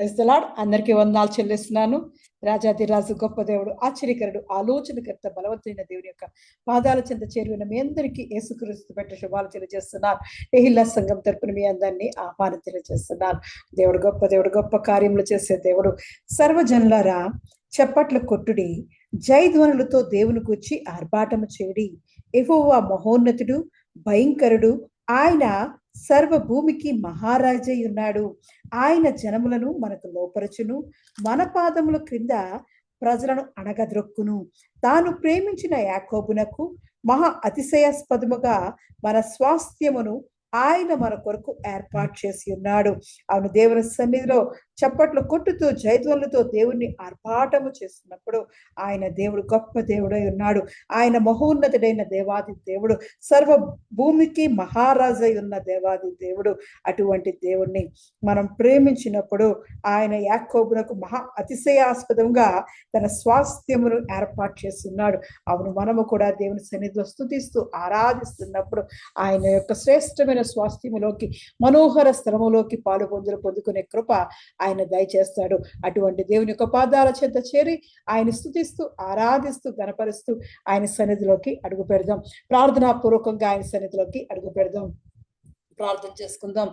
Praise the Lord. అందరికీ వందనాలు చెల్లిస్తున్నాను. రాజాధిరాజు, గొప్ప దేవుడు, ఆశ్చర్యకరుడు, ఆలోచనకర్త, బలవంతుడైన దేవుని యొక్క పాదాల చెంత చేరువైన మీ అందరికీ యేసుక్రీస్తు పెట్ట శుభాలు తెలియజేస్తున్నాను. ఎహిల్లా సంఘం తరపున మీ అందరినీ ఆహ్వానం తెలియజేస్తున్నాను. దేవుడు గొప్ప దేవుడు, గొప్ప కార్యములు చేసే దేవుడు. సర్వజనులారా చప్పట్లు కొట్టుడి, జయధ్వనులతో దేవుని గూర్చి ఆర్భాటము చేయుడి. యెహోవా మహోన్నతుడు, భయంకరుడు, ఆయన సర్వ భూమికి మహారాజై ఉన్నాడు. ఆయన జనములను మనకు లోపరచును, మన పాదముల క్రింద ప్రజలను అణగద్రొక్కును. తాను ప్రేమించిన యాకోబునకు మహా అతిశయాస్పదముగా మన స్వాస్థ్యమును ఆయన మన కొరకు ఏర్పాటు చేసి ఉన్నాడు. అవును, దేవుని సన్నిధిలో చప్పట్లు కొట్టుతూ జయధ్వనులతో దేవుణ్ణి ఆర్భాటము చేస్తున్నప్పుడు ఆయన దేవుడు గొప్ప దేవుడై ఉన్నాడు. ఆయన మహోన్నతుడైన దేవాది దేవుడు, సర్వ భూమికి మహారాజై ఉన్న దేవాది దేవుడు. అటువంటి దేవుణ్ణి మనం ప్రేమించినప్పుడు ఆయన యాకోబునకు మహా అతిశయాస్పదంగా తన స్వాస్థ్యమును ఏర్పాటు చేస్తున్నాడు. అవును, మనము కూడా దేవుని సన్నిధిలో స్తుతిస్తూ ఆరాధిస్తున్నప్పుడు ఆయన యొక్క శ్రేష్టమైన స్వాస్థ్యములోకి, మనోహర స్థలములోకి పాలు పొందుకునే కృప ఆయన దయచేస్తాడు. అటువంటి దేవుని యొక్క పాదాల చెంత చేరి ఆయన స్తుతిస్తూ ఆరాధిస్తూ గణపరుస్తూ ఆయన సన్నిధిలోకి అడుగు పెడదాం. ప్రార్థనాపూర్వకంగా ఆయన సన్నిధిలోకి అడుగు పెడదాం. ప్రార్థన చేసుకుందాం.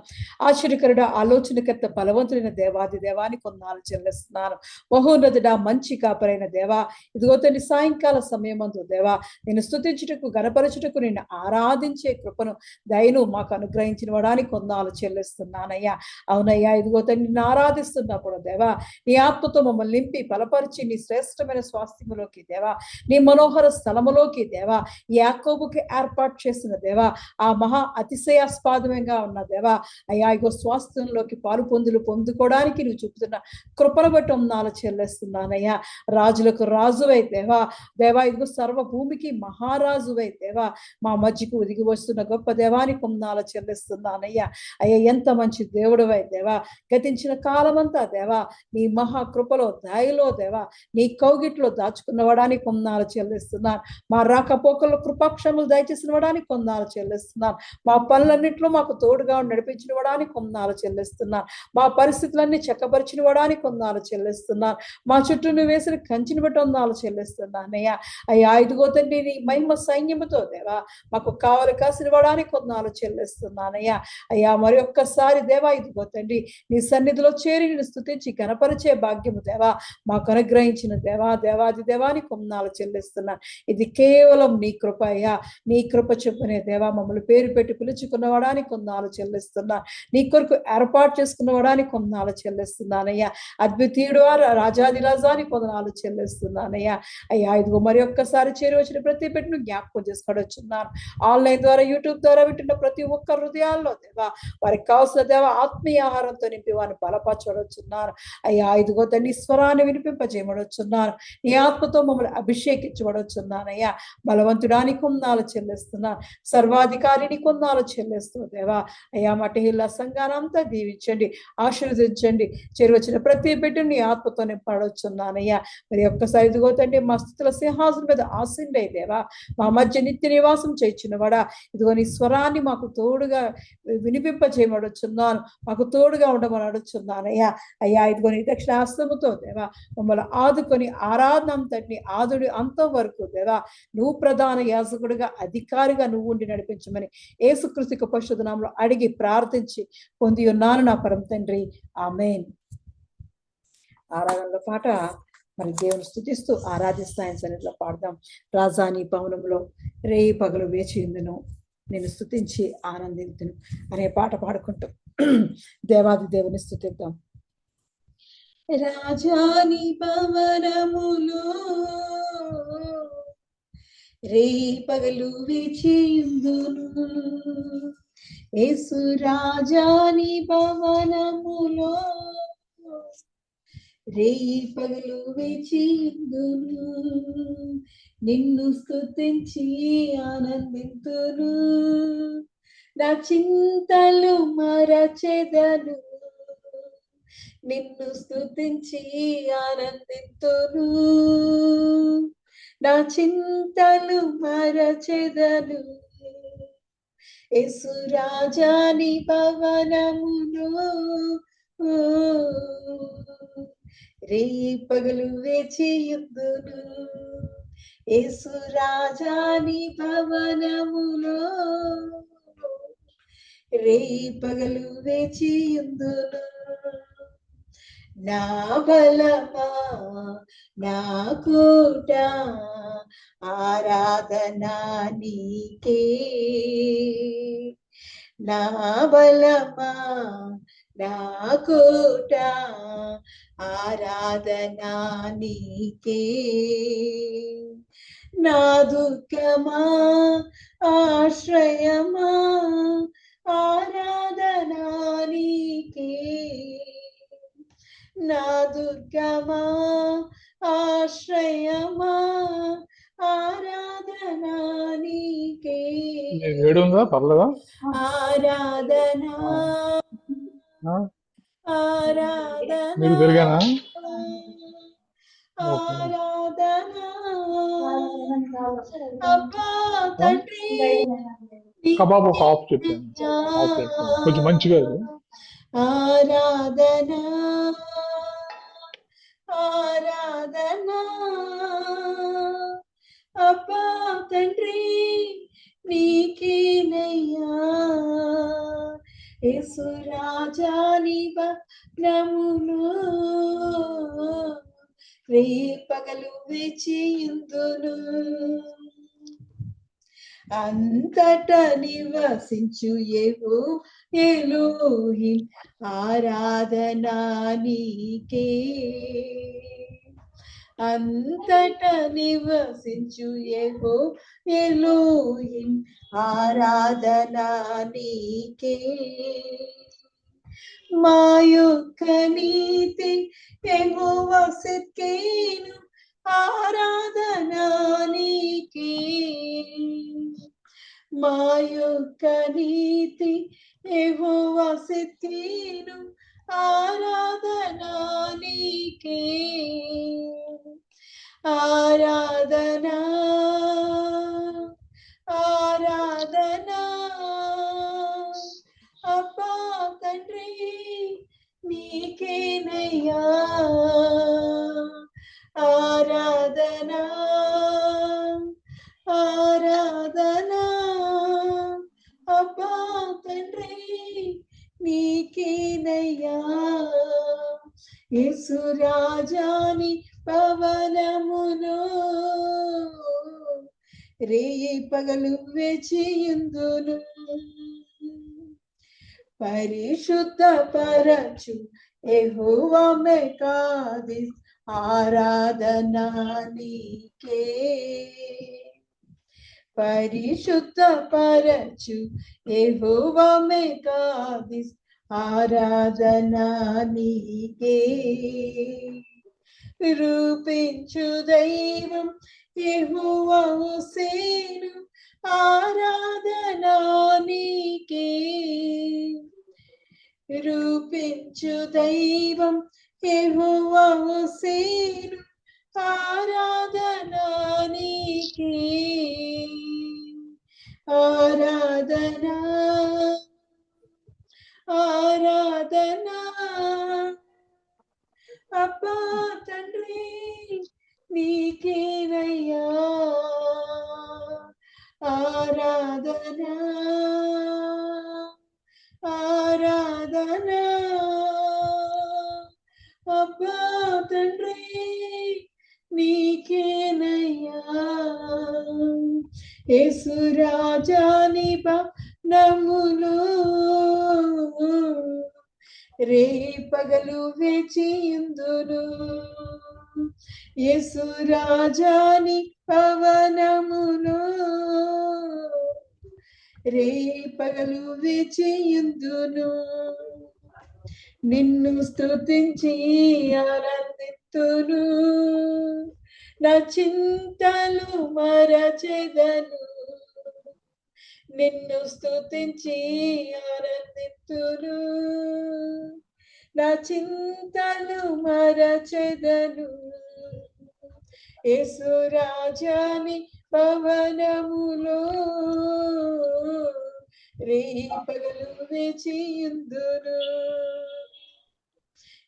ఆశ్చర్యకరుడ, ఆలోచనకర్త, బలవంతుడైన దేవాది దేవానికి వందనాలు చెల్లిస్తున్నాను. మహోన్నతుడా, మంచి కాపరైన దేవా, ఇదిగో తండ్రి సాయంకాల సమయమందు దేవా నేను స్తుతించుటకు, గణపరచుటకు, నిన్ను ఆరాధించే కృపను, దయను మాకు అనుగ్రహించిన వాడానికి వందనాలు చెల్లిస్తున్నానయ్యా. అవునయ్యా, ఇదిగో తండ్రి నిన్ను ఆరాధిస్తున్నప్పుడు దేవా నీ ఆత్మతో మమ్మల్ని నింపి బలపరిచి నీ శ్రేష్టమైన స్వాస్థ్యములోకి దేవా, నీ మనోహర స్థలములోకి దేవా, యాకోబుకి ఏర్పాటు చేసిన దేవా, ఆ మహా అతిశయాస్పాదమైన ఉన్న దేవా అయ్యా, ఇగో స్వాస్థ్యంలోకి పాలు పొందుకోవడానికి నువ్వు చూపుతున్న కృపను బట్టి వందనాలు చెల్లిస్తున్నానయ్యా. రాజులకు రాజువై దేవా, దేవా ఇదిగో సర్వ భూమికి మహారాజువై దేవా మా మధ్యకు ఒదిగి వస్తున్న గొప్ప దేవానికి వందనాలు చెల్లిస్తున్నానయ్యా. అయ్యా, ఎంత మంచి దేవుడువై దేవా, గతించిన కాలమంతా దేవా నీ మహా కృపలో, దయలో దేవా నీ కౌగిట్లో దాచుకున్నవాడానికి వందనాలు చెల్లిస్తున్నాను. మా రాకపోకల్లో కృపాక్షములు దయచేసిన వాడానికి వందనాలు చెల్లిస్తున్నాను. మా పనులన్నింటిలో మాకు తోడుగా నడిపించిన వాడానికి వందనాలు చెల్లిస్తున్నాను. మా పరిస్థితులన్నీ చక్కపరిచిన వాడానికి వందనాలు చెల్లిస్తున్నాను. మా చుట్టూ నువ్వు వేసిన కంచిని బట్టి వందనాలు చెల్లిస్తున్నానయ్యా. అయ్యా, ఇదిగో తండ్రి నీ మహిమ సైన్యముతో దేవా మాకు కావలి కాసిన వాడానికి వందనాలు చెల్లిస్తున్నానయ్యా. అయ్యా, మరి ఒక్కసారి దేవా ఇదిగో తండ్రి నీ సన్నిధిలో చేరి నిన్ను స్తుతించి గణపరిచే భాగ్యము దేవా మాకు అనుగ్రహించిన దేవా దేవాది దేవానికి వందనాలు చెల్లిస్తున్నాను. ఇది కేవలం నీ కృప అయ్యా. నీ కృప చొప్పునే దేవా మమ్మల్ని పేరు పెట్టి పిలుచుకున్న వాడానికి వందనాలు చెల్లిస్తున్నా. నీ కొరకు ఏర్పాటు చేసుకున్న వాడానికి వందనాలు చెల్లిస్తున్నానయ్యా. అద్వితీయుడు రాజాదిరాజానికి వందనాలు చెల్లిస్తున్నానయ్యా. అయ్యా, ఇదిగో మరి ఒక్కసారి చేరి వచ్చిన ప్రతి పెట్టిన జ్ఞాపకం చేసుకోవచ్చున్నాను. ఆన్లైన్ ద్వారా, యూట్యూబ్ ద్వారా వింటున్న ప్రతి ఒక్క హృదయాల్లో దేవా వారికి కావాల్సిన దేవా ఆత్మీయ ఆహారంతో నింపి వారిని బలపరచవచ్చున్నాను. అయ్యా, ఇదిగో తండ్రి స్వరాన్ని వినిపింపజేయమడొచ్చున్నాను. నీ ఆత్మతో మమ్మల్ని అభిషేకించబడొచ్చున్నానయ్యా. బలవంతుడానికి వందనాలు చెల్లిస్తున్నాను. సర్వాధికారిని వందనాలు చెల్లిస్తూ దేవా అయ్యా మటహిల్లా సంఘానంతా దీవించండి, ఆశీర్వదించండి. చేరువచ్చిన ప్రతి బిడ్డని నీ ఆత్మతో నింపడొచ్చున్నానయ్యా. మరి ఒక్కసారి ఇదిగో తండ్రి మా స్థుతుల సింహాసనం మీద ఆసీనుడై దేవా మా మధ్య నిత్య నివాసం చేయించినవాడా, ఇదిగో నీ స్వరాన్ని మాకు తోడుగా వినిపింపజేయమడుచున్నాను. మాకు తోడుగా ఉండమని అడుచున్నానయ్యా. అయ్యా, ఇదిగో నీ దక్షిణ హస్తముతో దేవా మమ్మల్ని ఆదుకొని ఆరాధన అంతటిని ఆదుడి అంతం వరకు దేవా నువ్వు ప్రధాన యాజకుడిగా, అధికారిగా నువ్వు ఉండి నడిపించమని యేసుక్రీస్తు పరిశుద్ధ నామములో అడిగి ప్రార్థించి పొంది ఉన్నాను నా పరమ తండ్రి, ఆమేన్. ఆరాధనలో పాట మరి దేవుని స్తుతిస్తూ ఆరాధిస్తూ ఆయన సన్నిధిలో పాడదాం. రాజాని భవనంలో రేయి పగలు వేచి ఉందును, నేను స్తుతించి ఆనందింతును అనే పాట పాడుకుంటూ దేవాది దేవుని స్తుతిద్దాం. రాజాని భవనములో రేయి పగలు వేచి ఉందును, యేసు రాజాని భవనములో రేయి పగలు వేచి ఉందును, నిన్ను స్తుతించి ఆనందింతును, నా చింతలు మరచెదను, నిన్ను స్తుతించి ఆనందింతును, నా చింతలు మరచెదను, యేసు రాజాని భవనములో రేయి పగలు వేచియుందును యేసు రాజాని భవనములో రేయి పగలు వేచియుందును నా బలమా నా కోట ఆరాధనా నీకే నా బలమా నా కోట ఆరాధనా నీకే నా దుఃఖమా ఆశ్రయమా ఆరాధనా నీకే నా దుర్గమా ఆశ్రయమా ఆరాధనా నీకే వేడుందా పర్లేదా ఆరాధనా ఆరాధనా మీరు పెరిగానా ఆరాధనా అబ్బా తండ్రి కబాబ్ ఒక హాఫ్ చెప్పాను కొంచెం మంచిగా ఆరాధనా ఆరాధనా అబ్బా తండ్రి నీకేనయ్యా యేసు రాజాని భవనములో రేయి పగలు వేచియుందును అంతట నివసించు ఎలోహిం ఆరాధనా నీకే అంతట నివసించు ఎలోహిం ఆరాధనా నీకే మా యొక్క నీతి యెహోవా సిద్కేను ఆరాధనా నీకే మా యొక్క నీతి యెహోవా సిద్కేను ఆరాధనా నీకే ఆరాధనా ఆరాధనా అబ్బా తండ్రి నీకేనయ్యా ఆరాధనా ఆరాధనా అబ్బా తండ్రి నీకేనయ్యా యేసు రాజాని భవనములో రేయి పగలు వేచియుందును పరిశుద్ధ పరచు యెహోవా మెకాదిస్ ఆరాధనా నీకే పరిశుద్ధ పరచు యెహోవా మెకాదిస్ ఆరాధనా నీకే రూపించు దైవం యెహోవా హోసేను ఆరాధనా నీకే రూపించు దైవం యెహోవా హోసేను ఆరాధనా నీకే ఆరాధనా ఆరాధనా అబ్బా తండ్రి నీకేనయ్యా ఆరాధనా ఆరాధనా అబ్బా తండ్రి నీకేనయ్యా యేసు రాజాని భవనములో రేయి పగలు వేచియుందును యేసు రాజాని భవనములో రేయి పగలు వేచియుందును నిన్ను స్తుతించి ఆనందితును నా చింతలు మరచెదను నిన్ను స్తుతించి ఆనందితును నా చింతలు మరచెదను యేసు రాజాని భవనములో రేయి పగలు వేచియుందును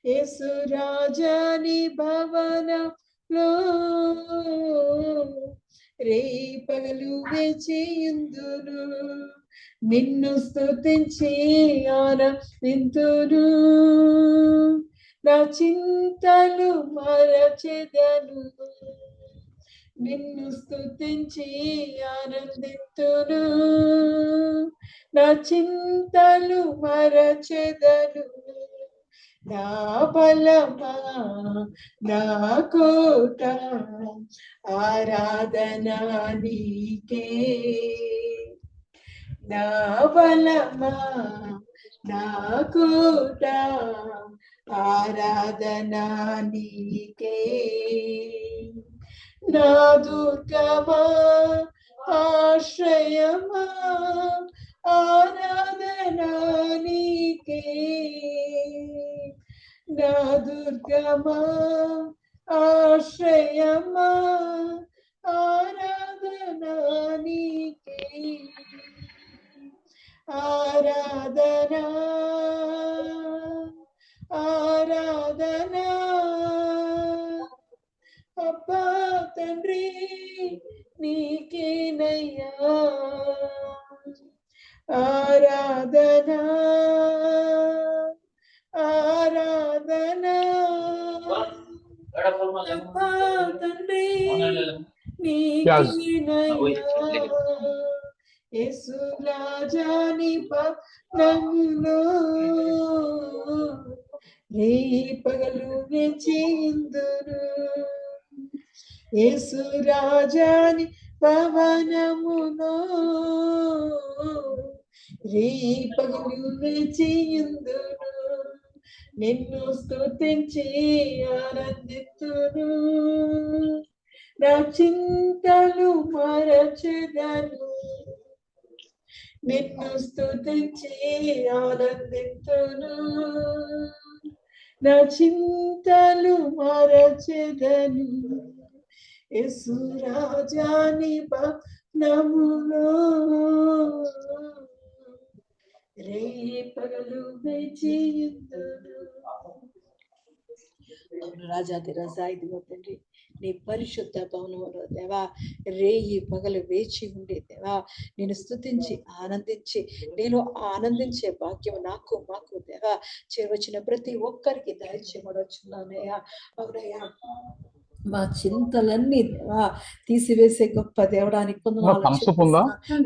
యేసు రాజాని భవనంలో రేయి పగలు వేచియుందును, నిన్ను స్తుతించి ఆనందింతును, నా చింతలు మరచెదను, నిన్ను స్తుతించి ఆనందింతును, నా చింతలు మరచెదను, నా బలమా నా కోట ఆరాధన నీకే, నా బలమా నా కోట ఆరాధన నీకే, నా దుర్గమా ఆశ్రయమా ఆరాధన నీకే, నా దుర్గమా ఆశ్రయమా ఆరాధన నీకే, ఆరాధన ఆరాధన అబ్బా తండ్రి నీకేనయ్యా, ఆరాధన ఆరాధన అబ్బా తండ్రి నీకేనయ్యా, యేసు రాజాని భవనంలో రేయి పగలు వేచియుందును, యేసు రాజాని భవనములో రేయి పగలు వేచియుందును, నిన్ను స్తుతించి ఆనందింతును, నా చింతలు మరచెదను, నిన్ను స్తుతించి ఆనందింతును, నా చింతలు మరచెదను, యేసు రాజాని భవనములో రేయి పగలు వేచియుందును. రాజాది రాజా, ఇదిగో తండ్రి నీ పరిశుద్ధ భవనంలో దేవా రేయి పగలు వేచి ఉండే దేవా నేను స్తుతించి ఆనందించి నేను ఆనందించే భాగ్యం నాకు మాకు దేవా చేరవచ్చిన ప్రతి ఒక్కరికి దయచేయబడొచ్చున్నానయ్యా. అవునయ్యా, మా చింతలన్నీ దేవా తీసివేసే గొప్ప దేవుడానికి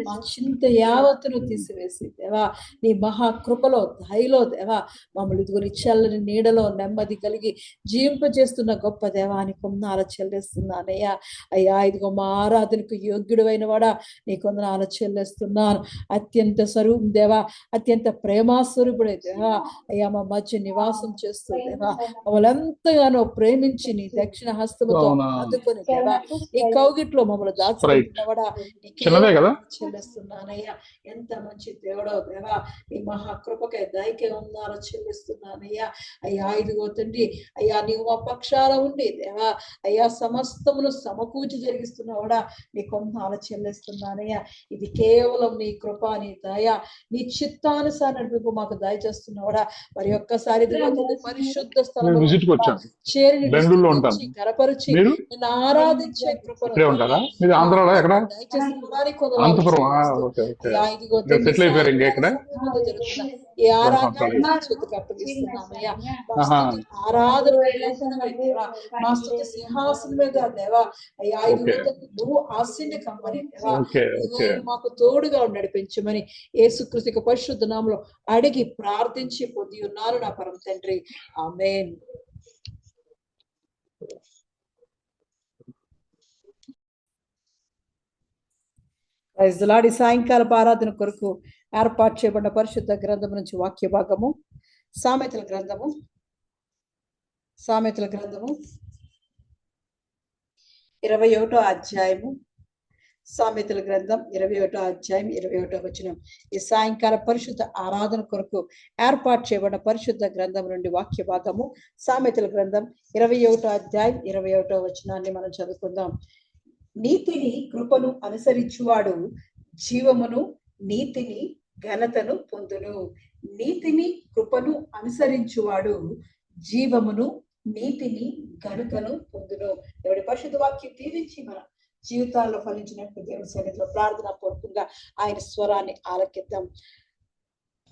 మా చింత యావత్తును తీసివేసి దేవా నీ మహాకృపలో దయలో దేవా మమ్మల్ని ఇదిగోని చల్లని నీడలో నెమ్మది కలిగి జీవింపజేస్తున్న గొప్ప దేవానికి కొందనాలు చెల్లిస్తున్నానయ్యా. అయ్యా ఇదిగో మా ఆరాధనకు యోగ్యుడు అయిన వాడా నీ కొందనాలు చెల్లిస్తున్నాను. అత్యంత స్వరూపం దేవా, అత్యంత ప్రేమాస్వరూపుడే దేవా అయ్యా మా మధ్య నివాసం చేస్తూ దేవా మమ్మల్ని ఎంతగానో ప్రేమించి నీ దక్షిణ హస్త ఆదుకొని దేవా నీ కౌగిట్లో మమ్మల్ని దాచుకుంటున్నవాడా చెల్లిస్తున్నానయ్యా. ఎంత మంచి దేవుడో దేవా నీ మహాకృపకే దయకే ఉన్నారో చెల్లిస్తున్నానయ్యా. అయ్యా ఇదిగో తండ్రి అయ్యా నీవు మా పక్షాల ఉండి దేవా అయ్యా సమస్తమును సమకూర్చి జరిగిస్తున్నవాడా నీ కొందాలు చెల్లిస్తున్నానయ్యా. ఇది కేవలం నీ కృప నీ దయ నీ చిత్తానుసారం మాకు దయచేస్తున్నవాడా. మరి ఒక్కసారి పరిశుద్ధ స్థలం చేరి గణపరిచి నిన్ను ఆరాధించే కృపను ఈ ఆరాధన మా స్తుతి సింహాసనం మీద దేవా అయ్యా నువ్వు ఆశీని కమ్మని దేవా మాకు తోడుగా నడిపించమని యేసుక్రీస్తు పరిశుద్ధ నామములో అడిగి ప్రార్థించి పొంది ఉన్నారు నా పరమ తండ్రి, ఆమేన్. సాయంకాలపు ఆరాధన కొరకు ఏర్పాటు చేయబడిన పరిశుద్ధ గ్రంథం నుంచి వాక్య భాగము సామెతల గ్రంథము 21వ అధ్యాయము. సామెతల గ్రంథం 21వ అధ్యాయం 21వ వచనం. ఈ సాయంకాల పరిశుద్ధ ఆరాధన కొరకు ఏర్పాటు చేయబడిన పరిశుద్ధ గ్రంథం నుండి వాక్య భాగము సామెతల గ్రంథం 21వ అధ్యాయం 21వ వచనాన్ని మనం చదువుకుందాం. నీతిని కృపను అనుసరించువాడు జీవమును నీతిని ఘనతను పొందును. నీతిని కృపను అనుసరించువాడు జీవమును నీతిని ఘనతను పొందును. దేవుడి పరిశుద్ధ వాక్యం దీవించి మన జీవితాల్లో ఫలించినట్టు దేవుడి సన్నిధిలో ప్రార్థన పూర్వకంగా ఆయన స్వరాన్ని ఆలకిద్దాం.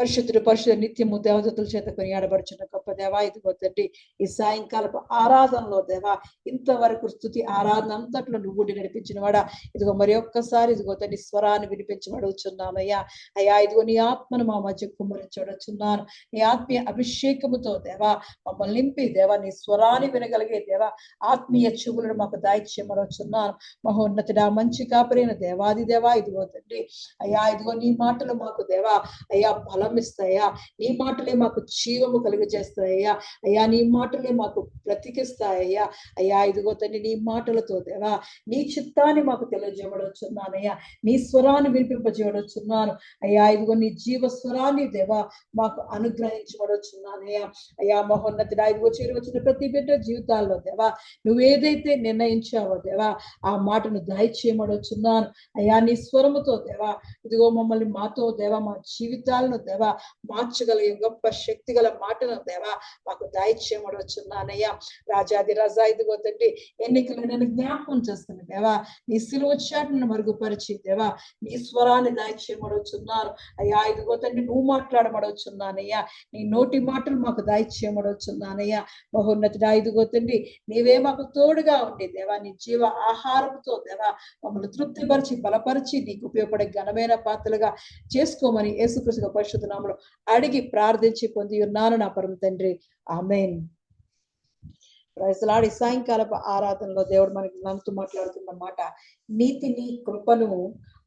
పరిశుద్ధుడు నిత్యము దేవదత్తుల చేత కొనియాడబడుచున్న గొప్ప దేవా, ఇదిగో తండ్రి ఈ సాయంకాలపు ఆరాధనలో దేవా, ఇంతవరకు స్థుతి ఆరాధన అంతట్లో నువ్వు నడిపించిన వాడా, ఇదిగో మరి ఒక్కసారి ఇదిగో తండ్రి స్వరాన్ని వినిపించబడుచున్నామయ్యా. అయ్యా ఇదిగో నీ ఆత్మను మా మధ్య కుమ్మరించబడుచున్నాను. నీ ఆత్మీయ అభిషేకముతో దేవా మమ్మల్ని నింపి దేవా నీ స్వరాన్ని వినగలిగే దేవా ఆత్మీయ చెవులను మాకు దాయిచ్యమడుచున్నాను. మహోన్నతుడా, మంచి కాపరైన దేవాది దేవా, ఇదిగో తండ్రి అయ్యా ఇదిగో నీ మాటలు మాకు దేవా అయ్యా బలం ఇస్తాయా, నీ మాటలే మాకు జీవము కలుగజేస్తాయ్యా. అయ్యా నీ మాటలే మాకు బ్రతికిస్తాయ్యా. అయ్యా ఇదిగో తండ్రి నీ మాటలతో దేవా నీ చిత్తాన్ని మాకు తెలియజేయబడుచున్నానయ్యా, నీ స్వరాన్ని వినిపింపజేయబడుచున్నాను. అయ్యా ఇదిగో నీ జీవ స్వరాన్ని దేవా మాకు అనుగ్రహించబడుచున్నానయ్యా. అయ్యా మహోన్నతుడా, ఇదిగో చేరువచ్చిన ప్రతి బిడ్డ జీవితాల్లో దేవా నువ్వు ఏదైతే నిర్ణయించావో దేవా ఆ మాటను దయచేయబడుచున్నాను. అయ్యా నీ స్వరముతో దేవా ఇదిగో మమ్మల్ని మాతో దేవా మా జీవితాలను దేవా మార్చగలిగే గొప్ప శక్తి గల మాటను దేవా మాకు దయచేయమడుచున్నానయ్యా. రాజాది రాజా, ఇదిగో తండ్రి ఎన్నికలు నేను జ్ఞాపకం చేస్తున్నా దేవా నీ సిలువ చాటును మరుగుపరిచి దేవా నీ స్వరాన్ని దయచేయమడుచున్నాను. అయ్యా ఇదిగో తండ్రి నువ్వు మాట్లాడమడుచున్నానయ్యా, నీ నోటి మాటలు మాకు దయచేయమడుచున్నానయ్యా. మహోన్నతుడా, ఇదిగో తండ్రి నీవే మాకు తోడుగా ఉండి దేవా నీ జీవ ఆహారంతో దేవా మమ్మల్ని తృప్తిపరిచి బలపరిచి నీకు ఉపయోగపడే ఘనమైన పాత్రలుగా చేసుకోమని యేసుక్రీస్తు పరిశుద్ధ నామములో అడిగి ప్రార్థించి పొంది ఉన్నాను నా పరమ తండ్రి, ఆమేన్. ప్రైజ్లాడి సాయంకాలపు ఆరాధనలో దేవుడు మనతో మాట్లాడుతున్న మాట, నీతిని కృపను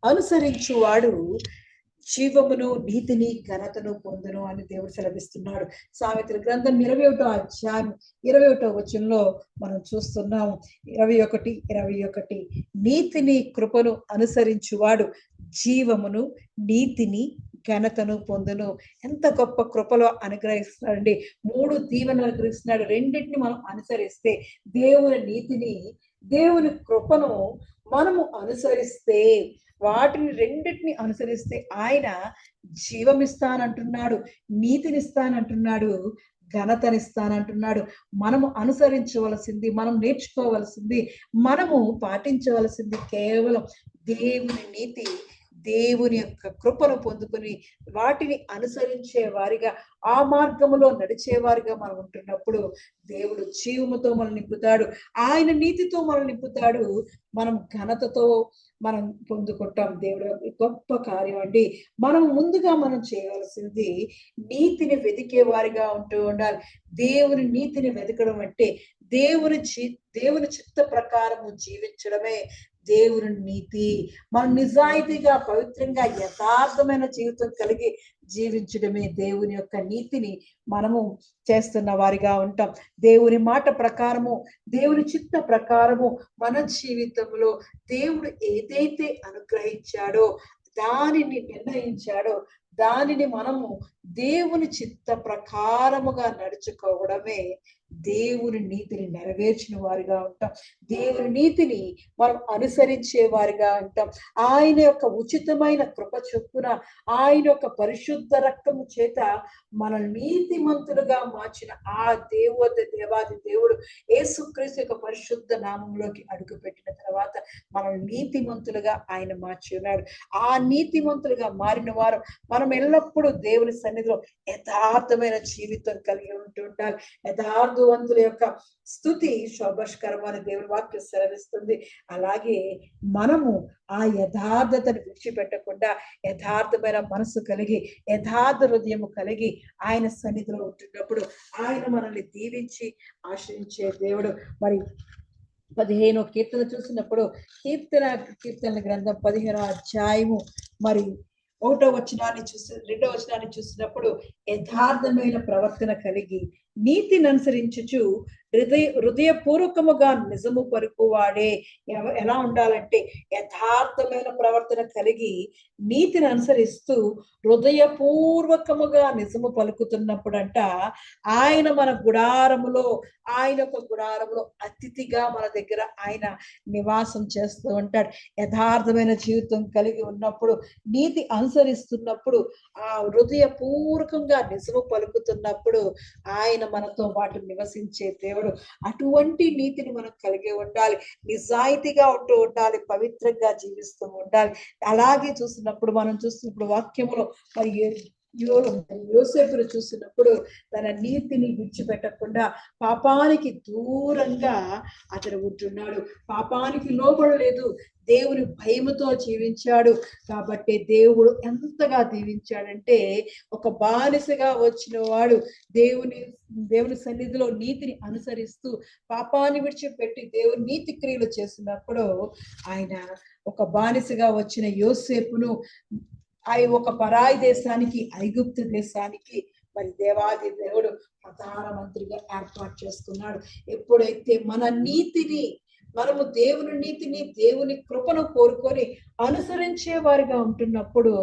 అనుసరించువాడు జీవమును నీతిని ఘనతను పొందును అని దేవుడు సెలవిస్తున్నాడు. సామెతల గ్రంథం 21వ అధ్యాయం 21వ వచనంలో మనం చూస్తున్నాము. 21 నీతిని కృపను అనుసరించువాడు జీవమును నీతిని ఘనతను పొందును. ఎంత గొప్ప కృపలో అనుగ్రహిస్తున్నాడండి. 3 దీవెనలు అనుగ్రహిస్తున్నాడు. రెండింటిని మనం అనుసరిస్తే దేవుని నీతిని దేవుని కృపను మనము అనుసరిస్తే వాటిని రెండింటిని అనుసరిస్తే ఆయన జీవమిస్తానంటున్నాడు, నీతినిస్తానంటున్నాడు, ఘనతనిస్తానంటున్నాడు. మనము అనుసరించవలసింది, మనం నేర్చుకోవలసింది, మనము పాటించవలసింది కేవలం దేవుని నీతి, దేవుని యొక్క కృపను పొందుకొని వాటిని అనుసరించే వారిగా ఆ మార్గములో నడిచేవారిగా మనం ఉంటున్నప్పుడు దేవుడు జీవముతో మనల్ని నింపుతాడు, ఆయన నీతితో మనల్ని నింపుతాడు, మనం ఘనతతో మనం పొందుకుంటాం. దేవుడు గొప్ప కార్యం అండి. మనం ముందుగా మనం చేయవలసింది నీతిని వెతికే వారిగా ఉంటూ ఉండాలి. దేవుని నీతిని వెతకడం అంటే దేవుని చిత్త ప్రకారము జీవించడమే దేవుని నీతి. మనం నిజాయితీగా పవిత్రంగా యథార్థమైన జీవితం కలిగి జీవించడమే దేవుని యొక్క నీతిని మనము చేస్తున్న వారిగా ఉంటాం. దేవుని మాట ప్రకారము, దేవుని చిత్త ప్రకారము మన జీవితంలో దేవుడు ఏదైతే అనుగ్రహించాడో, దానిని నిర్ణయించాడో, దానిని మనము దేవుని చిత్త ప్రకారముగా నడుచుకోవడమే దేవుని నీతిని నెరవేర్చిన వారిగా ఉంటాం. దేవుని నీతిని మనం అనుసరించే వారిగా ఉంటాం. ఆయన యొక్క ఉచితమైన కృప చొప్పున, ఆయన యొక్క పరిశుద్ధ రక్తము చేత మన నీతిమంతులుగా మార్చిన ఆ దేవాది దేవుడు యేసుక్రీస్తు యొక్క పరిశుద్ధ నామంలోకి అడుగుపెట్టిన తర్వాత మనం నీతిమంతులుగా ఆయన మార్చి ఉన్నాడు. ఆ నీతిమంతులుగా మారిన వారు మనం ఎల్లప్పుడూ దేవుని సన్నిధిలో యథార్థమైన జీవితం కలిగి ఉంటుంటారు. యథార్థవంతుల యొక్క స్థుతి శోభస్కరమైన దేవుని వాక్యం సెలవిస్తుంది. అలాగే మనము ఆ యథార్థతను విడిచిపెట్టకుండా యథార్థమైన మనసు కలిగి, యథార్థ హృదయము కలిగి ఆయన సన్నిధిలో ఉంటున్నప్పుడు ఆయన మనల్ని దీవించి ఆశ్రయించే దేవుడు. మరి 15వ కీర్తన చూసినప్పుడు కీర్తన గ్రంథం 15వ అధ్యాయము మరి 1వ వచనాన్ని 2వ వచనాన్ని చూసినప్పుడు యథార్థమైన ప్రవర్తన కలిగి నీతిని అనుసరించుచు హృదయపూర్వకముగా నిజము పలుకువాడే. ఎలా ఉండాలంటే యథార్థమైన ప్రవర్తన కలిగి నీతిని అనుసరిస్తూ హృదయపూర్వకముగా నిజము పలుకుతున్నప్పుడంట ఆయన మన గుడారములో, ఆయన ఒక గుడారములో అతిథిగా మన దగ్గర ఆయన నివాసం చేస్తూ ఉంటాడు. యథార్థమైన జీవితం కలిగి ఉన్నప్పుడు, నీతి అనుసరిస్తున్నప్పుడు, ఆ హృదయపూర్వకంగా నిజము పలుకుతున్నప్పుడు ఆయన మనతో పాటు నివసించే దేవుడు. అటువంటి నీతిని మనం కలిగి ఉండాలి, నిజాయితీగా ఉండాలి, పవిత్రంగా జీవిస్తూ ఉండాలి. అలాగే చూసినప్పుడు మనం చూస్తున్నప్పుడు వాక్యములో మరి యోసేపును చూసినప్పుడు తన నీతిని విడిచిపెట్టకుండా పాపానికి దూరంగా అతడు ఉంటున్నాడు, పాపానికి లోబడలేదు, దేవుని భయముతో జీవించాడు. కాబట్టి దేవుడు ఎంతగా దీవించాడంటే ఒక బానిసగా వచ్చిన వాడు దేవుని సన్నిధిలో నీతిని అనుసరిస్తూ పాపాన్ని విడిచిపెట్టి దేవుని నీతి క్రియలు చేసినప్పుడు ఆయన ఒక బానిసగా వచ్చిన యోసేపును ఒక పరాయి దేశానికి, ఐగుప్తు దేశానికి మరి దేవాది దేవుడు ప్రధానమంత్రిగా ఏర్పాటు చేసుకున్నాడు. ఎప్పుడైతే మనము దేవుని నీతిని, దేవుని కృపను కోరుకొని అనుసరించే వారిగా ఉంటున్నప్పుడు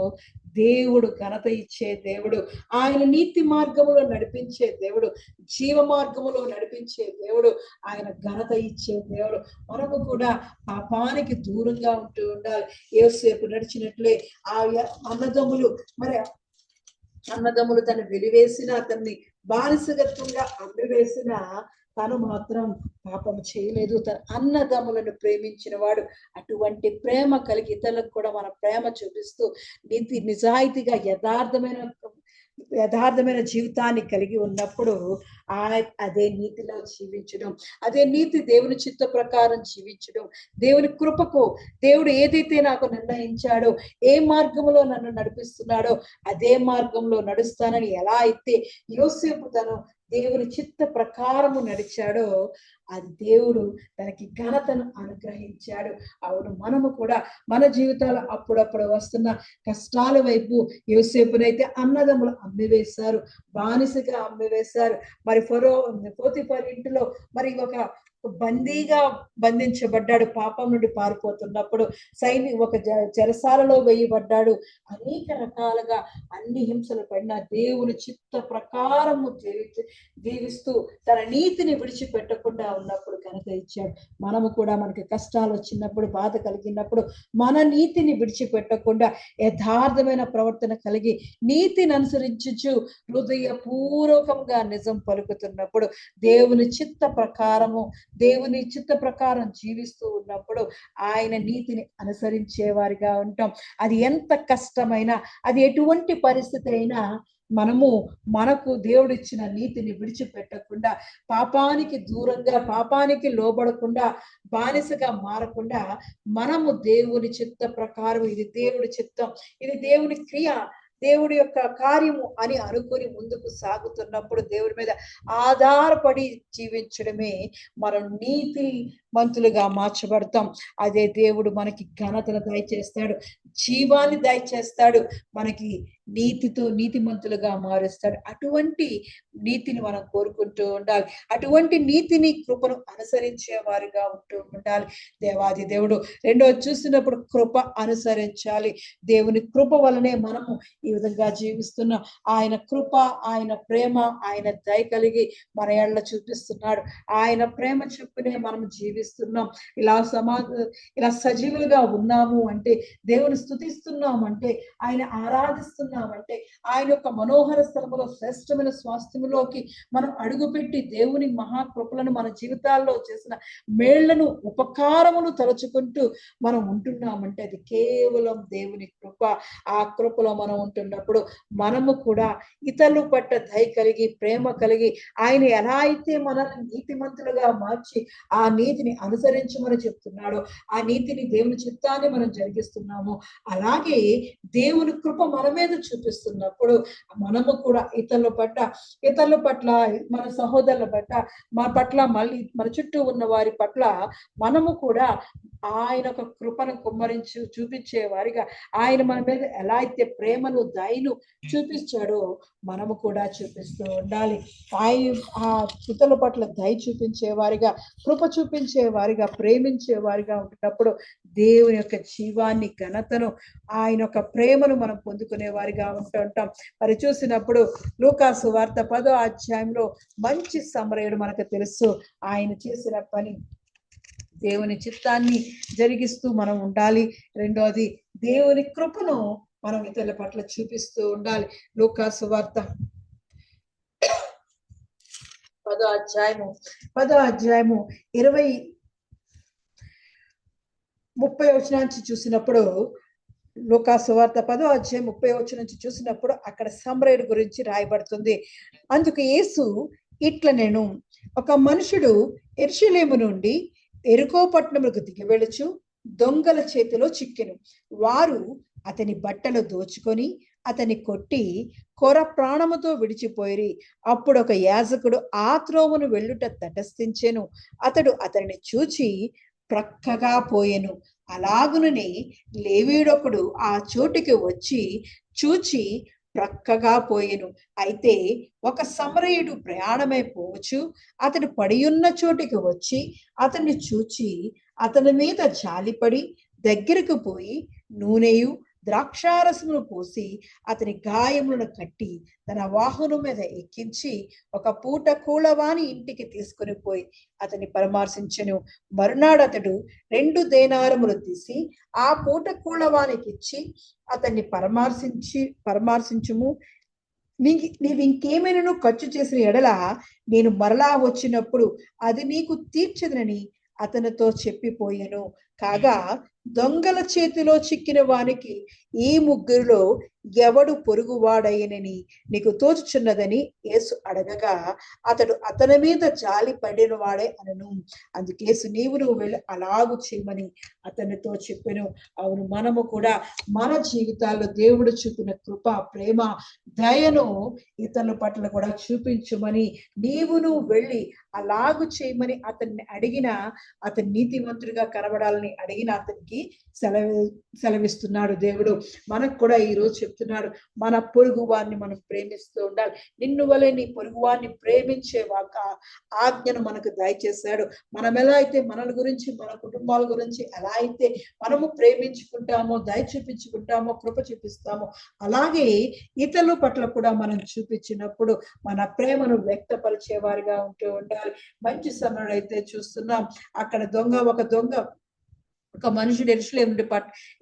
దేవుడు ఘనత ఇచ్చే దేవుడు, ఆయన నీతి మార్గములో నడిపించే దేవుడు, జీవ మార్గములో నడిపించే దేవుడు, ఆయన ఘనత ఇచ్చే దేవుడు. మనము కూడా పాపానికి దూరంగా ఉంటూ ఉండాలి. యోసేపు నడిచినట్లే ఆ అన్నదమ్ములు తను వెలివేసిన, అతన్ని బానిసగత్వంగా అమ్మివేసిన తను మాత్రం పాపం చేయలేదు. తన అన్నదమ్ములను ప్రేమించిన వాడు. అటువంటి ప్రేమ కలిగి ఇతరులకు కూడా మన ప్రేమ చూపిస్తూ నిజాయితీగా యథార్థమైన జీవితాన్ని కలిగి ఉన్నప్పుడు అదే నీతిలో జీవించడం, అదే నీతి దేవుని చిత్త ప్రకారం జీవించడం, దేవుని కృపకు దేవుడు ఏదైతే నాకు నిర్ణయించాడో, ఏ మార్గంలో నన్ను నడిపిస్తున్నాడో అదే మార్గంలో నడుస్తానని ఎలా అయితే యోసేపు తను దేవుని చిత్త ప్రకారము నడిచాడో అది దేవుడు తనకి ఘనతను అనుగ్రహించాడు. అవును, మనము కూడా మన జీవితాలు అప్పుడప్పుడు వస్తున్న కష్టాల వైపు యోసేపునైతే అన్నదమ్ములు అమ్మివేశారు, బానిసగా అమ్మివేశారు. మరి పోతీఫరు ఇంటిలో మరి ఒక బందీగా బంధించబడ్డాడు, పాపం నుండి పారిపోతున్నప్పుడు ఒక చెరసాలలో వేయబడ్డాడు. అనేక రకాలుగా అన్ని హింసలు పడిన దేవుని చిత్త ప్రకారము జీవిస్తూ తన నీతిని విడిచిపెట్టకుండా ఉన్నప్పుడు ఘనత ఇచ్చాడు. మనము కూడా మనకి కష్టాలు వచ్చినప్పుడు, బాధ కలిగినప్పుడు మన నీతిని విడిచిపెట్టకుండా యథార్థమైన ప్రవర్తన కలిగి నీతిని అనుసరించు హృదయపూర్వకంగా నిజం పలుకుతున్నప్పుడు, దేవుని చిత్త ప్రకారం జీవిస్తూ ఉన్నప్పుడు ఆయన నీతిని అనుసరించే వారిగా ఉంటాం. అది ఎంత కష్టమైనా, అది ఎటువంటి పరిస్థితి అయినా మనకు దేవుడిచ్చిన నీతిని విడిచిపెట్టకుండా, పాపానికి దూరంగా, పాపానికి లోబడకుండా, బానిసగా మారకుండా మనము దేవుని చిత్త ప్రకారం, ఇది దేవుడి చిత్తం, ఇది దేవుని క్రియ, దేవుడి యొక్క కార్యము అని అనుకుని ముందుకు సాగుతున్నప్పుడు దేవుడి మీద ఆధారపడి జీవించడమే మనం నీతిమంతులుగా మార్చబడతాం. అదే దేవుడు మనకి ఘనతను దయచేస్తాడు, జీవాన్ని దయచేస్తాడు, మనకి నీతిమంతులుగా మారుస్తాడు. అటువంటి నీతిని మనం కోరుకుంటూ ఉండాలి, అటువంటి నీతిని కృపను అనుసరించే వారిగా ఉంటూ ఉండాలి. దేవాది దేవుడు రెండోది చూసినప్పుడు కృప అనుసరించాలి. దేవుని కృప వలనే మనము ఈ విధంగా జీవిస్తున్నాం. ఆయన కృప, ఆయన ప్రేమ, ఆయన దయ కలిగి మన ఎడల చూపిస్తున్నాడు. ఆయన ప్రేమ చెప్పునే మనం జీవిస్తున్నాం. ఇలా సజీవులుగా ఉన్నాము అంటే, దేవుని స్తుతిస్తున్నామంటే, ఆయన ఆరాధిస్తున్నామంటే, ఆయన యొక్క మనోహర స్థలములో శ్రేష్టమైన స్వాస్థ్యములోకి మనం అడుగుపెట్టి దేవుని మహాకృపలను మన జీవితాల్లో చేసిన మేళ్లను, ఉపకారమును తలుచుకుంటూ మనం ఉంటున్నామంటే అది కేవలం దేవుని కృప. ఆ కృపలో మనం ఉంటున్నప్పుడు మనము కూడా ఇతరుల పట్ల దయ కలిగి, ప్రేమ కలిగి, ఆయన ఎలా అయితే మనల్ని నీతిమంతులుగా మార్చి ఆ నీతిని అనుసరించమని చెప్తున్నాడో, ఆ నీతిని దేవుని చిత్తాన్ని మనం జరిగిస్తున్నాము, అలాగే దేవుని కృప మన మీద చూపిస్తున్నప్పుడు మనము కూడా ఇతరుల పట్ల మన సహోదరుల పట్ల మన పట్ల మళ్ళీ మన చుట్టూ ఉన్న వారి పట్ల మనము కూడా ఆయన ఒక కృపను చూపించే వారిగా, ఆయన మన మీద ఎలా అయితే ప్రేమను దయను చూపించాడో మనము కూడా చూపిస్తూ ఉండాలి. ఆయన ఆ ఇతరుల పట్ల దయ చూపించే వారిగా, కృప చూపించే వారిగా, ప్రేమించే వారిగా ఉంటున్నప్పుడు దేవుని యొక్క జీవాన్ని, ఘనతను, ఆయన యొక్క ప్రేమను మనం పొందుకునే వారిగా ఉంటుంటాం. మరి చూసినప్పుడు లూకాసు వార్త 10వ అధ్యాయంలో మంచి సమరయుడు మనకు తెలుసు. ఆయన చేసిన పని దేవుని చిత్తాన్ని జరిగిస్తూ మనం ఉండాలి. రెండోది దేవుని కృపను మనం ఇతరుల పట్ల చూపిస్తూ ఉండాలి. లూకాసు వార్త 10వ అధ్యాయము 30వ వచనం నుంచి చూసినప్పుడు, లూకాసు వార్త 10వ అధ్యాయం 30వ వచనం నుంచి చూసినప్పుడు అక్కడ సమరయుడు గురించి రాయబడుతుంది. అందుకు యేసు ఇట్ల నేను, ఒక మనుషుడు యెరూషలేము నుండి యెరికో పట్టణములకు దిగి వెళుచు దొంగల చేతిలో చిక్కెను. వారు అతని బట్టలు దోచుకొని అతని కొట్టి కొర ప్రాణముతో విడిచిపోయిరి. అప్పుడు ఒక యాజకుడు ఆ త్రోవను వెళ్ళుట తటస్థించెను. అతడు అతనిని చూచి ప్రక్కగా పోయెను. అలాగుననే లేవీయుడొకడు ఆ చోటికి వచ్చి చూచి ప్రక్కగా పోయెను. అయితే ఒక సమరయుడు ప్రయాణమై పోవచ్చు అతడు పడియున్న చోటికి వచ్చి అతన్ని చూచి అతని మీద జాలిపడి దగ్గరకు పోయి నూనెయు ద్రాక్షారసమును పోసి అతని గాయములను కట్టి తన వాహనం మీద ఎక్కించి ఒక పూట కూలవాని ఇంటికి తీసుకుని పోయి అతన్ని పరామర్శించెను. మరునాడు అతడు 2 దేనారములు తీసి ఆ పూట కూలవానికి ఇచ్చి అతన్ని పరామర్శించుము, నీవు ఇంకేమైనా ఖర్చు చేసిన ఎడల నేను మరలా వచ్చినప్పుడు అది నీకు తీర్చదనని అతనితో చెప్పిపోయాను. కాగా దొంగల చేతిలో చిక్కిన వానికి ఈ ముగ్గురిలో ఎవడు పొరుగువాడయ్యనని నీకు తోచుచున్నదని యేసు అడగగా అతడు అతని మీద జాలి పడిన వాడే అనను. అందుకేసు నువ్వు వెళ్ళి అలాగు చేయమని అతనితో చెప్పెను. అవును, మనము కూడా మన జీవితాల్లో దేవుడు చూపిన కృప, ప్రేమ, దయను ఇతరుల పట్ల కూడా చూపించమని నువ్వు వెళ్ళి అలాగు చేయమని అతన్ని అడిగిన, అతని నీతిమంతుడిగా కనబడాలని అడిగిన అతనికి సెలవిస్తున్నాడు దేవుడు. మనకు కూడా ఈ రోజు చెప్తున్నాడు, మన పొరుగు వారిని మనం ప్రేమిస్తూ ఉండాలి. నిన్ను వలె నీ పొరుగు వారిని ప్రేమించే ఆజ్ఞను మనకు దయచేశాడు. మనం ఎలా అయితే మన గురించి, మన కుటుంబాల గురించి ఎలా అయితే మనము ప్రేమించుకుంటామో, దయ చూపించుకుంటామో, కృప చూపిస్తామో, అలాగే ఇతరుల పట్ల కూడా మనం చూపించినప్పుడు మన ప్రేమను వ్యక్తపరిచే వారిగా ఉంటూ ఉండాలి. మంచి సమయంలో అయితే చూస్తున్నాం, అక్కడ ఒక మనుషుడు యెరూషలేము నుండి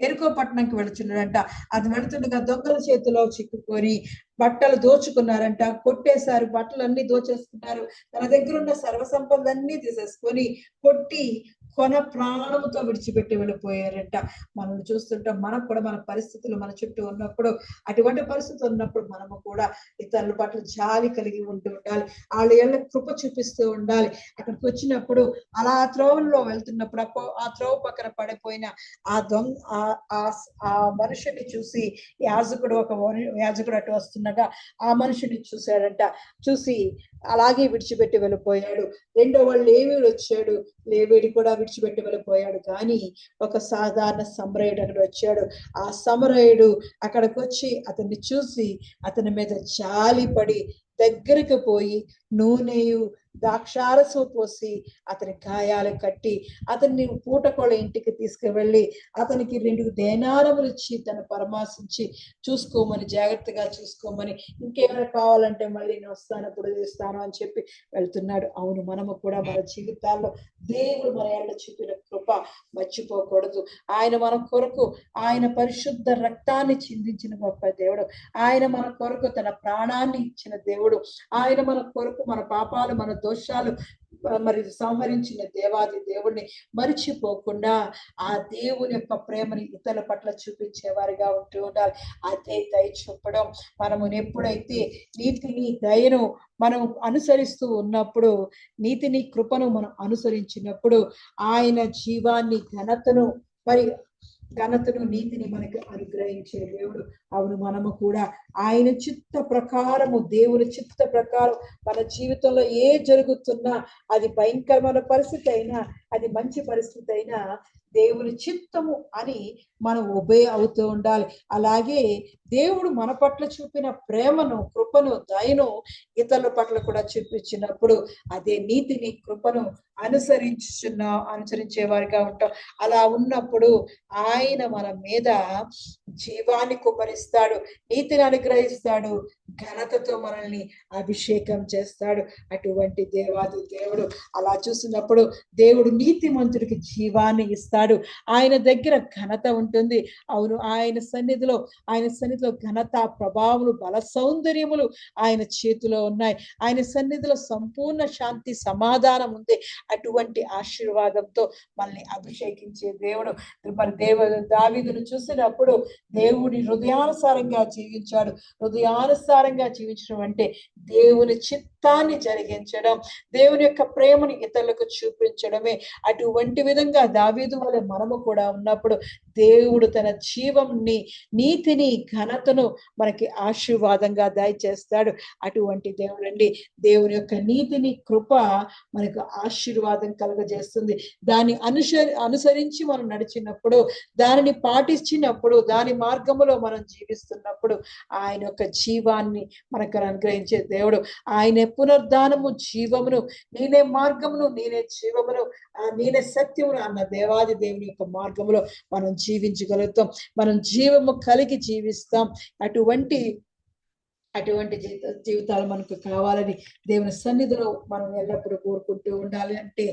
యెరికో పట్టణంకి వెళుచున్నాడంట. అది వెళుతుండగా దొంగల చేతిలో చిక్కుకొని బట్టలు దోచుకున్నారంట, కొట్టేశారు, బట్టలు అన్ని దోచేసుకున్నారు, తన దగ్గర ఉన్న సర్వసంపదలన్నీ తీసేసుకొని కొట్టి కొన ప్రాణముతో విడిచిపెట్టి వెళ్ళిపోయారంట. మనం చూస్తుంటాం, మనకు కూడా మన పరిస్థితులు మన చుట్టూ ఉన్నప్పుడు, అటువంటి పరిస్థితులు ఉన్నప్పుడు మనము కూడా ఇతరుల పట్ల జాలి కలిగి ఉంటూ ఉండాలి. వాళ్ళ ఏళ్ళ కృప చూపిస్తూ ఉండాలి. అక్కడికి వచ్చినప్పుడు అలా ఆ త్రోవలో వెళ్తున్నప్పుడు ఆ త్రోవ పక్కన పడిపోయిన ఆ మనుషుని చూసి యాజకుడు అటు వస్తుండగా ఆ మనుషుని చూశాడంట. చూసి అలాగే విడిచిపెట్టి వెళ్ళిపోయాడు. రెండో వాళ్ళు లేవీయుడు వచ్చాడు, లేవీయుడు కూడా విడిచిపెట్టి వెళ్ళిపోయాడు. కానీ ఒక సాధారణ సమరయుడు అక్కడ వచ్చాడు. ఆ సమరయుడు అక్కడికి వచ్చి అతన్ని చూసి అతని మీద జాలిపడి దగ్గరికి పోయి నూనెయు ద్రాక్షారసం పోసి అతని గాయాలు కట్టి అతన్ని పూటకోళ్ళ ఇంటికి తీసుకువెళ్ళి అతనికి 2 దేనారములు ఇచ్చి తను పరామర్శించి చూసుకోమని, జాగ్రత్తగా చూసుకోమని, ఇంకేమైనా కావాలంటే మళ్ళీ నేను వస్తాను, అప్పుడు చేస్తాను అని చెప్పి వెళ్తున్నాడు. అవును, మనము కూడా మన జీవితాల్లో దేవుడు మన ఏళ్ళ చూపిన కృప మర్చిపోకూడదు. ఆయన మన కొరకు ఆయన పరిశుద్ధ రక్తాన్ని చిందించిన గొప్ప దేవుడు. ఆయన మన కొరకు తన ప్రాణాన్ని ఇచ్చిన దేవుడు. ఆయన మన కొరకు మన పాపాలు, మన దోషాలు మరి సంహరించిన దేవాది దేవుడిని మరిచిపోకుండా ఆ దేవుని యొక్క ప్రేమని ఇతరుల పట్ల చూపించే వారిగా ఉంటూ ఉండాలి. అదే దయ చూపడం. మనము ఎప్పుడైతే నీతిని, దయను మనం అనుసరిస్తూ ఉన్నప్పుడు, నీతిని, కృపను మనం అనుసరించినప్పుడు ఆయన జీవాన్ని, ఘనతను మరి ఘనతను నీతిని మనకు అనుగ్రహించే దేవుడు. అవును, మనము కూడా ఆయన చిత్త ప్రకారము, దేవుని చిత్త ప్రకారం మన జీవితంలో ఏ జరుగుతున్నా, అది భయంకరమైన పరిస్థితి అయినా, అది మంచి పరిస్థితి అయినా, దేవుని చిత్తము అని మనం ఒబే అవుతూ ఉండాలి. అలాగే దేవుడు మన పట్ల చూపిన ప్రేమను, కృపను, దయను ఇతరుల పట్ల కూడా చూపించినప్పుడు అదే నీతిని, కృపను అనుసరించే వారిగా ఉంటాం. అలా ఉన్నప్పుడు ఆయన మన మీద జీవాన్ని కుమ్మరిస్తాడు, నీతిని అనుగ్రహిస్తాడు, ఘనతతో మనల్ని అభిషేకం చేస్తాడు. అటువంటి దేవాది దేవుడు. అలా చూసినప్పుడు దేవుడు నీతిమంతుడికి జీవాన్ని ఇస్తాడు. ఆయన దగ్గర ఘనత ఉంటుంది. అవును, ఆయన సన్నిధిలో ఘనత, ప్రభావములు, బల, సౌందర్యములు ఆయన చేతిలో ఉన్నాయి. ఆయన సన్నిధిలో సంపూర్ణ శాంతి, సమాధానం ఉంది. అటువంటి ఆశీర్వాదంతో మనల్ని అభిషేకించే దేవుడు. మరి దావీదును చూసినప్పుడు దేవుడి హృదయానుసారంగా జీవించాడు. హృదయానుసారంగా జీవించడం అంటే దేవుని చిత్తాన్ని జరిగించడం, దేవుని యొక్క ప్రేమను ఇతరులకు చూపించడమే. అటువంటి విధంగా దావీదు వలె మనము కూడా ఉన్నప్పుడు దేవుడు తన జీవంని, నీతిని, ఘనతను మనకి ఆశీర్వాదంగా దయచేస్తాడు. అటువంటి దేవుడండి. దేవుని యొక్క నీతిని, కృప మనకు ఆశీర్వాదం కలుగజేస్తుంది. దాన్ని అనుసరించి మనం నడిచినప్పుడు, దానిని పాటించినప్పుడు, దాని మార్గములో మనం జీవిస్తున్నప్పుడు ఆయన యొక్క జీవాన్ని మనకు అనుగ్రహించే దేవుడు. ఆయనే పునరుద్ధానము, జీవమును, నేనే మార్గమును, నేనే జీవమును, నేనే సత్యమును అన్న దేవాది దేవుని యొక్క మార్గములో మనం జీవించగలుగుతాం. మనం జీవము కలిగి జీవిస్తాం. అటువంటి జీవితాలు మనకు కావాలని దేవుని సన్నిధిలో మనం ఎల్లప్పుడూ కోరుకుంటూ ఉండాలి. అంటే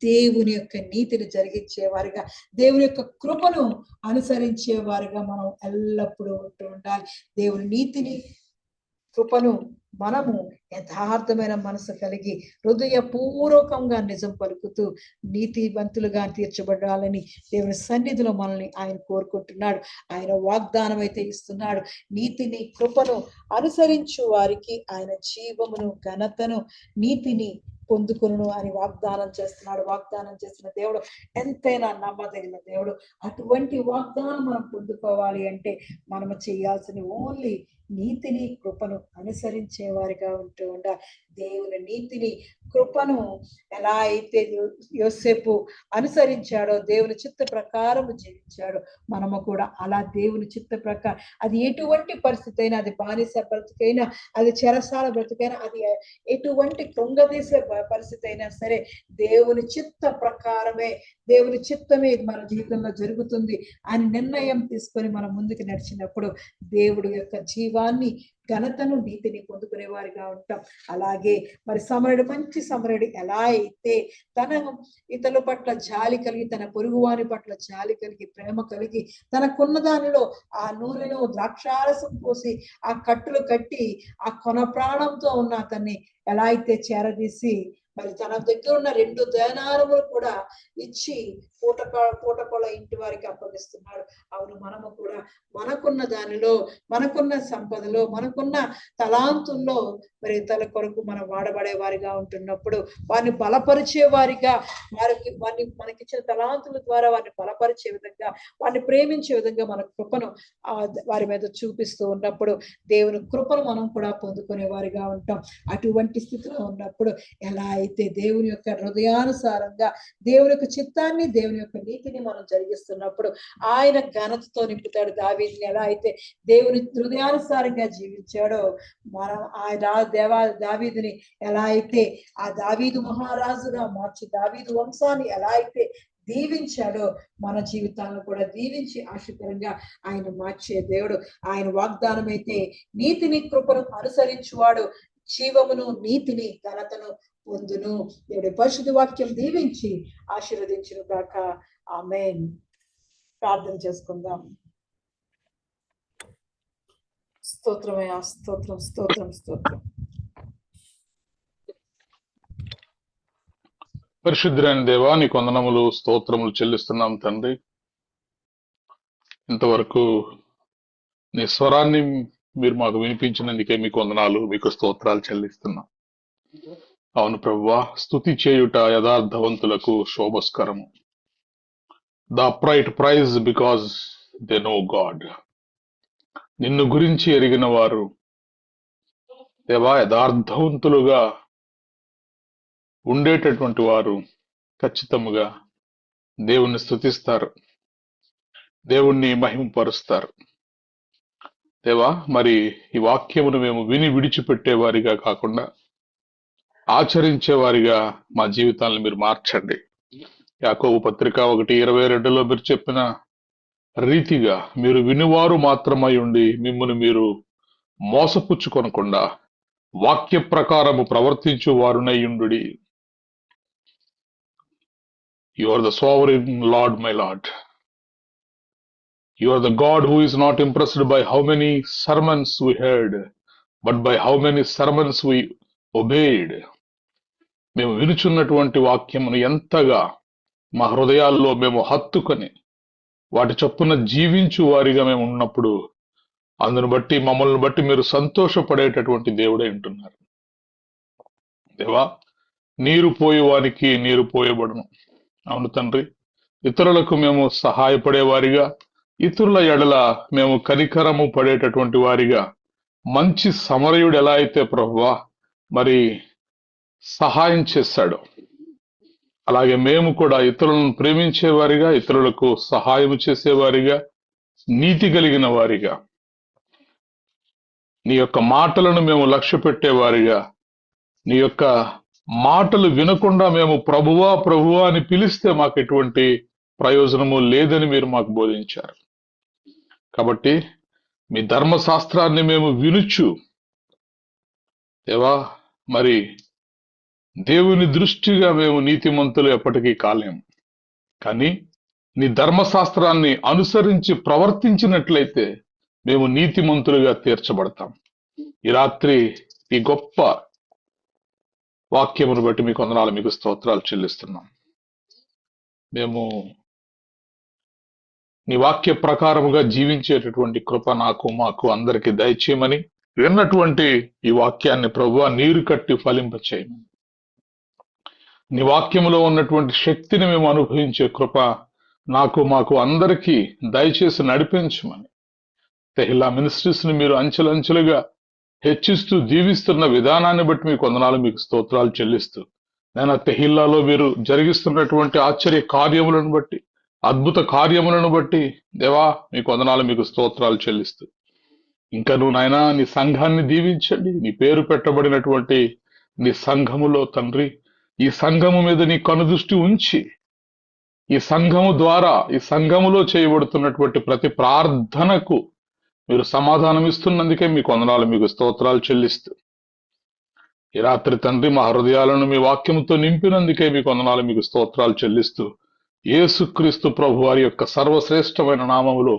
దేవుని యొక్క నీతిని జరిగించే వారిగా, దేవుని యొక్క కృపను అనుసరించే వారిగా మనం ఎల్లప్పుడూ ఉంటూ ఉండాలి. దేవుని నీతిని, కృపను మనము యథార్థమైన మనసు కలిగి, హృదయపూర్వకంగా నిజం పలుకుతూ నీతివంతులుగా తీర్చబడాలని దేవుని సన్నిధిలో మనల్ని ఆయన కోరుకుంటున్నాడు. ఆయన వాగ్దానం అయితే ఇస్తున్నాడు. నీతిని, కృపను అనుసరించు వారికి ఆయన జీవమును, ఘనతను, నీతిని పొందుకును అని వాగ్దానం చేస్తున్నాడు. వాగ్దానం చేసిన దేవుడు ఎంతైనా నమ్మదగిన దేవుడు. అటువంటి వాగ్దానం మనం పొందుకోవాలి అంటే మనము చేయాల్సిన ఓన్లీ నీతిని, కృపను అనుసరించే వారిగా ఉంటూ ఉండాలి. దేవుని నీతిని, కృపను ఎలా అయితే యోసేపు అనుసరించాడో, దేవుని చిత్త ప్రకారము జీవించాడో, మనము కూడా అలా దేవుని చిత్త ప్రకారం, అది ఎటువంటి పరిస్థితి అయినా, అది బానిస బ్రతుకైనా, అది చెరసాల బ్రతుకైనా, అది ఎటువంటి కృంగదీసే పరిస్థితి అయినా సరే, దేవుని చిత్త ప్రకారమే, దేవుని చిత్తమే మన జీవితంలో జరుగుతుంది అని నిర్ణయం తీసుకొని మనం ముందుకు నడిచినప్పుడు దేవుడు యొక్క జీవాన్ని, ఘనతను, నీతిని పొందుకునే వారిగా ఉంటాం. అలాగే మరి మంచి సమరుడు ఎలా అయితే తన ఇతరుల పట్ల జాలి కలిగి, తన పొరుగువాని పట్ల జాలి కలిగి, ప్రేమ కలిగి, తనకున్న దానిలో ఆ నూనెను, ద్రాక్షారసం పోసి ఆ కట్టులు కట్టి ఆ కొన ప్రాణంతో ఉన్న అతన్ని ఎలా అయితే చేరదీసి మరి తన దగ్గర ఉన్న 2 దేనారములు కూడా ఇచ్చి పూటకొల ఇంటి వారికి అప్పగిస్తున్నాడు. అవును, మనము కూడా మనకున్న దానిలో, మనకున్న సంపదలో, మనకున్న తలాంతుల్లో మరి ఇతరుల కొరకు మనం వాడబడే వారిగా ఉంటున్నప్పుడు, వారిని బలపరిచే వారిగా, మనకిచ్చిన తలాంతుల ద్వారా వారిని బలపరిచే విధంగా, వారిని ప్రేమించే విధంగా మన కృపను వారి మీద చూపిస్తూ ఉన్నప్పుడు దేవుని కృపను మనం కూడా పొందుకునే వారిగా ఉంటాం. అటువంటి స్థితిలో ఉన్నప్పుడు ఎలా అయితే దేవుని యొక్క హృదయానుసారంగా, దేవుని యొక్క చిత్తాన్ని, దేవుని యొక్క నీతిని మనం జరిగిస్తున్నప్పుడు ఆయన ఘనతతో నింపుతాడు. దావీదుని ఎలా అయితే దేవుని హృదయానుసారంగా జీవించాడో, మనం దావీదుని ఎలా అయితే ఆ దావీదు మహారాజుగా మార్చి, దావీదు వంశాన్ని ఎలా అయితే దీవించాడో, మన జీవితాలను కూడా దీవించి ఆశీర్వాదంగా ఆయన మార్చే దేవుడు. ఆయన వాగ్దానం అయితే నీతిని, కృపను అనుసరించువాడు జీవమును, నీతిని, ఘనతను పొందును. దేవుడి పరిశుద్ధ వాక్యం దీవించి ఆశీర్వదించును గాక. ఆమేన్. ప్రార్థన చేసుకుందాం. స్తోత్రమయ్యా, స్తోత్రం, స్తోత్రం, స్తోత్రం. పరిశుద్ధులైన దేవా, నీకు వందనములు, స్తోత్రములు చెల్లిస్తున్నాం తండ్రి. ఇంతవరకు నీ స్వరాన్ని మీరు మాకు వినిపించినందుకే మీకు వందనాలు, మీకు స్తోత్రాలు చెల్లిస్తున్నాం. అవును ప్రభువా, స్తుతి చేయుట యథార్థవంతులకు శోభస్కరము. The upright praise because they know God. నిన్ను గురించి ఎరిగిన వారు దేవా యథార్థవంతులుగా ఉండేటటువంటి వారు ఖచ్చితముగా దేవుణ్ణి స్తుతిస్తారు, దేవుణ్ణి మహిమపరుస్తారు. దేవా మరి ఈ వాక్యమును మేము విని విడిచిపెట్టే వారిగా కాకుండా ఆచరించే వారిగా మా జీవితాలను మీరు మార్చండి. యాకోబు పత్రిక 1:22 మీరు చెప్పిన రీతిగా మీరు వినువారు మాత్రమై ఉండి మిమ్మును మీరు మోసపుచ్చుకొనకుండా వాక్య ప్రకారము ప్రవర్తించు వారునై ఉండుడి. You are the sovereign lord, my lord. You are the God who is not impressed by how many sermons we heard, but by how many sermons we obeyed. మేము వినుచున్నటువంటి వాక్యమును ఎంతగా మా హృదయాల్లో మేము హత్తుకొని వాటి చొప్పున జీవించు వారిగా మేము ఉన్నప్పుడు అందును బట్టి మమ్మల్ని బట్టి మీరు సంతోషపడేటటువంటి దేవుడే ఉంటున్నారు. దేవా, నీరు పోయేవానికి నీరు పోయబడును. అవును తండ్రి, ఇతరులకు మేము సహాయపడే వారిగా, ఇతరుల ఎడల మేము కనికరము పడేటటువంటి వారిగా, మంచి సమరయుడు ఎలా అయితే ప్రభువా మరి సహాయం చేశాడో అలాగే మేము కూడా ఇతరులను ప్రేమించేవారిగా, ఇతరులకు సహాయం చేసేవారిగా, నీతి కలిగిన వారిగా, నీ యొక్క మాటలను మేము లక్ష్య పెట్టేవారిగా, నీ యొక్క మాటలు వినకుండా మేము ప్రభువా ప్రభువా అని పిలిస్తే మాకు ఎటువంటి ప్రయోజనము లేదని మీరు మాకు బోధించారు. కాబట్టి మీ ధర్మశాస్త్రాన్ని మేము వినుచు దేవా మరి దేవుని దృష్టిగా మేము నీతిమంతులు ఎప్పటికీ కాలేము. కానీ నీ ధర్మశాస్త్రాన్ని అనుసరించి ప్రవర్తించినట్లయితే మేము నీతిమంతులుగా తీర్చబడతాం. ఈ రాత్రి ఈ గొప్ప వాక్యమును బట్టి మీకు వందనాలు, మీకు స్తోత్రాలు చెల్లిస్తున్నాం. మేము నీ వాక్య ప్రకారముగా జీవించేటటువంటి కృప నాకు మాకు అందరికి దయచేయమని, విన్నటువంటి ఈ వాక్యాన్ని ప్రభువా నీరు కట్టి ఫలింపచేయమని, నీ వాక్యములో ఉన్నటువంటి శక్తిని మేము అనుభవించే కృప నాకు మాకు అందరికీ దయచేసి నడిపించమని, తెహిల్లా మినిస్ట్రీస్ ని మీరు అంచెలంచెలుగా హెచ్చిస్తూ దీవిస్తున్న విధానాన్ని బట్టి మీకు వందనాలు, మీకు స్తోత్రాలు చెల్లిస్తూ, నేను తెహిల్లాలో మీరు జరిగిస్తున్నటువంటి ఆశ్చర్య కార్యములను బట్టి, అద్భుత కార్యములను బట్టి దేవా మీకు వందనాలు, మీకు స్తోత్రాలు చెల్లిస్తూ, ఇంకా నువ్వు నాయనా నీ సంఘాన్ని దీవించండి. నీ పేరు పెట్టబడినటువంటి నీ సంఘములో తండ్రి, ఈ సంఘము మీద నీ కనుదృష్టి ఉంచి, ఈ సంఘము ద్వారా ఈ సంఘములో చేయబడుతున్నటువంటి ప్రతి ప్రార్థనకు మీరు సమాధానం ఇస్తున్నందుకే మీకు వందనాలు, మీకు స్తోత్రాలు చెల్లిస్తూ, ఈ రాత్రి తండ్రి మా హృదయాలను మీ వాక్యముతో నింపినందుకే మీకు వందనాలు, మీకు స్తోత్రాలు చెల్లిస్తూ, యేసుక్రీస్తు ప్రభు వారి యొక్క సర్వశ్రేష్టమైన నామములో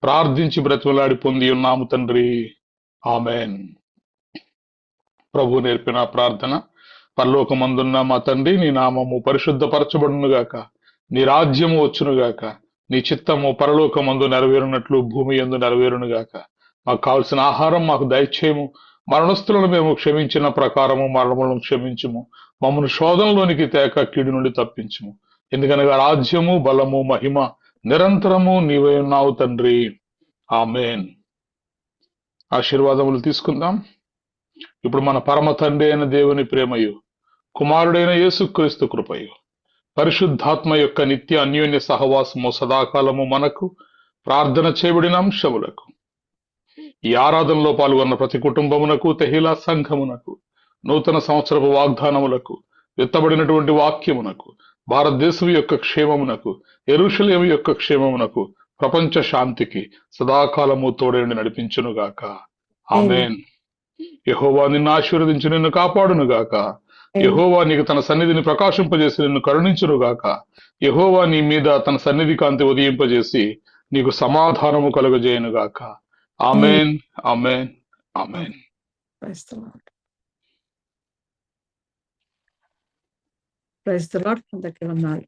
ప్రార్థించి బ్రతిమలాడి పొంది ఉన్నాము తండ్రి, ఆమెన్. ప్రభు నేర్పిన ప్రార్థన. పరలోకమందున్న మా తండ్రి, నీ నామము పరిశుద్ధపరచబడునుగాక, నీ రాజ్యము వచ్చునుగాక, నీ చిత్తము పరలోకమందు నెరవేరునట్లు భూమి యందు నెరవేరునుగాక. మాకు కావలసిన ఆహారం మాకు దయచేయము, మరణస్తులను మేము క్షమించిన ప్రకారము మరణములను క్షమించుము, మమ్మల్ని శోధనలోనికి తేక కీడు నుండి తప్పించుము. ఎందుకనగా రాజ్యము బలము మహిమ నిరంతరము నీవై ఉన్నావు తండ్రి, ఆమెన్. ఆశీర్వాదములు తీసుకుందాం. ఇప్పుడు మన పరమ తండ్రి అయిన దేవుని ప్రేమయు, కుమారుడైన యేసుక్రీస్తు కృపయు, పరిశుద్ధాత్మ యొక్క నిత్య అన్యోన్య సహవాసము సదాకాలము మనకు, ప్రార్థన చేయబడిన అంశములకు, ఈ ఆరాధనలో పాల్గొన్న ప్రతి కుటుంబమునకు, తెహిలా సంఘమునకు, నూతన సంవత్సరపు వాగ్దానములకు, విత్తబడినటువంటి వాక్యమునకు, భారతదేశం యొక్క క్షేమమునకు, యెరూషలేము యొక్క క్షేమమునకు, ప్రపంచ శాంతికి సదాకాలము తోడేండి నడిపించునుగాక. ఆమేన్. యెహోవా నిన్ను ఆశీర్వదించి నిన్ను కాపాడునుగాక. యెహోవా నీకు తన సన్నిధిని ప్రకాశింపజేసి నిన్ను కరుణించునుగాక. యెహోవా నీ మీద తన సన్నిధి కాంతి ఉదయింపజేసి నీకు సమాధానము కలుగజేయునుగాక. Amen, amen, amen. Praise the Lord. Praise the Lord. అందరికీ వందనాలు.